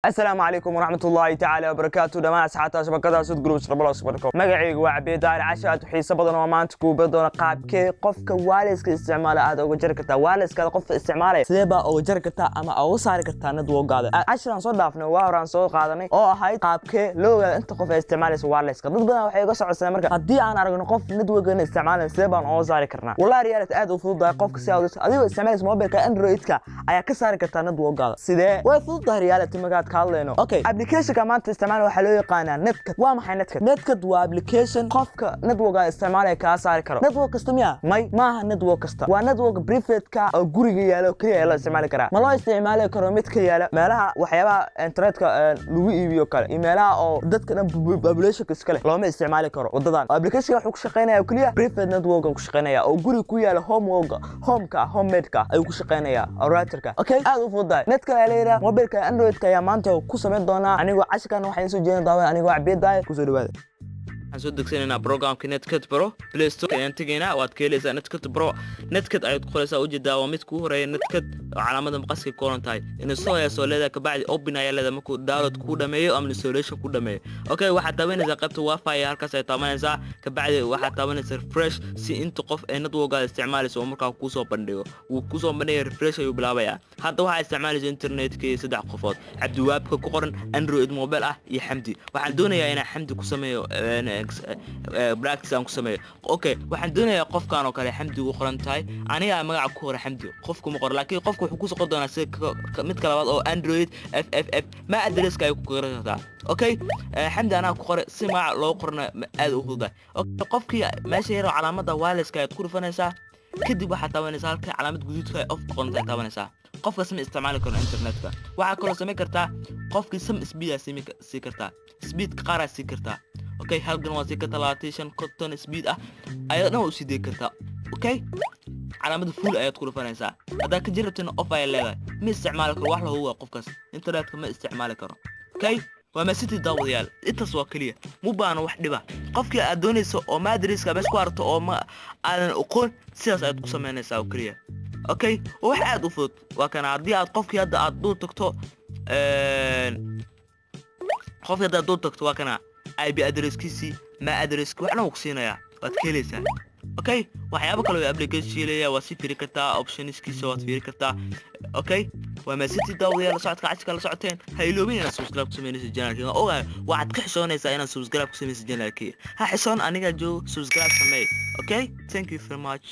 السلام عليكم ورحمة الله تعالى وبركاته دماء ساعات شبكة سود جروس ربلا سبحانكم مقعيق وعبيد دار عشاء وحيسة بدن ومانت كوبا دون قاب كي قفك والسك استعمال هذا وجركتا والسك قف استعماله سيبا أو جركتا أما أو صاركتا ندوق هذا عشرة صوت دافنا وهران صوت قادني أو هاي قاب كي لو أنت قف استعماله والسك ضد بنا وحي قصع السمرة قدي أنا أرجع نقف ندوق استعماله سيبا أو صاركرنا والله ريالة أدو فضل قفك سياوس أديو استعمال موبايل كأندرويد كا أيا كساركتا ندوق هذا سيدا وفضل ريالة مقاد اوكي ابلكيشن كمان تستعمله waxa loo yaqaanaa netcad waa maxay netcad waa application qofka network isticmaalaya ka saari karo network kasta maaha network kasta waa network private ka oo guriga yaalo kaliya la isticmaali karaa ma loo isticmaali karo mid ka yaala meelaha waxyaabaha internetka lagu iibiyo kale emailada oo dadka dhan population iska leh looma isticmaali karo wadadan application wuxuu ku shaqeynayaa kaliya private network ku shaqeynaya oo guriga ku yaala homemade ka ayuu ku shaqeynayaa routerka okay aad u fududahay netka leeyahay mobilka android ka maanta ku sameyn doona anigu casharkan waxaan soo jeedin doonaa anigu cabiidaay ku soo dhawaada soo degsanayna programka netcad pro play store ayaan tagaynaa waad ka helaysaa netcad pro netcad ayaad ku qoraysaa ujeedaa waa mid ku horeeya netcad calaamada maqaska kooran tahay install soo leedahay ka bacdi open ayaa leedahay markuu download ku dhameeyo ama installation ku dhameeyo okay waxaad taabanaysaa qaybta wifi halkaas ay taabanaysaa ka bacdi waxaad taabanaysaa refresh si inta qof ee network isticmaalayso markaa ku soo bandhigo uu ku soo bandhigo refresh ayuu bilaabayaa hadda waxa isticmaalayso internetka saddex qofood cabdiwaabka ku qoran android mobile ah iyo xamdi waxaan doonayaa inaan xamdi ku sameeyo practice aan ku sameeyo okay waxaan doonayaa qofkan oo kale xamdi ugu qoran tahay aniga magaca ku hore xamdi qofku ma qor laakiin qofku wuxuu ku soo qor doonaa mid kale oo android fff ma address ka ay ku qoraysaa okay xamdi ana ku qor si ma loo qorna aad u fududahay okay qofkii meesha yar calaamada wireless-ka ay ku dhufanaysaa kadib waxaad taabanaysaa halka calaamad guduudka ay off qoran tahay taabanaysaa qofka sama isticmaali karo internetka waxa kale oo sameyn kartaa qofkii sam speed si kartaa speed qaar si kartaa okay halkan waa si ka 35 cotton speed ah ayadna u sidii kartaa okay calaamada full ayaad ku dhufanaysaa hadaa ka jirabtana off ay leedahay ma isticmaali karo wax la huwa qofkaas internetka ma isticmaali karo okay waa ma city daawadayaal intaas waa kaliya mu baana wax dhiba qofkii aad doonayso oo madriska bas ku arto oo ma aadan aqoon sidaas aad ku sameynaysaa oo kaliya okay wax aad u fudud waa kana hadii aad qofkii hadda aad dul tagto qofkii hadda dul tagto waa kana IP addresskiisi ma addresski waxna uu siinaya waad ka helaysaa okay waxyaabo kale oo application leeyahay waa si firi kartaa optionskiisa waad firi kartaa okay waa ma city daawadayaal la socodka casharka la socoteen ha iloobin inaad subscribe ku sameynayso channelka oo waxaad ka xishoonaysaa inaad subscribe ku sameynayso channelka ha xishoon aniga joog subscribe samee okay thank you very much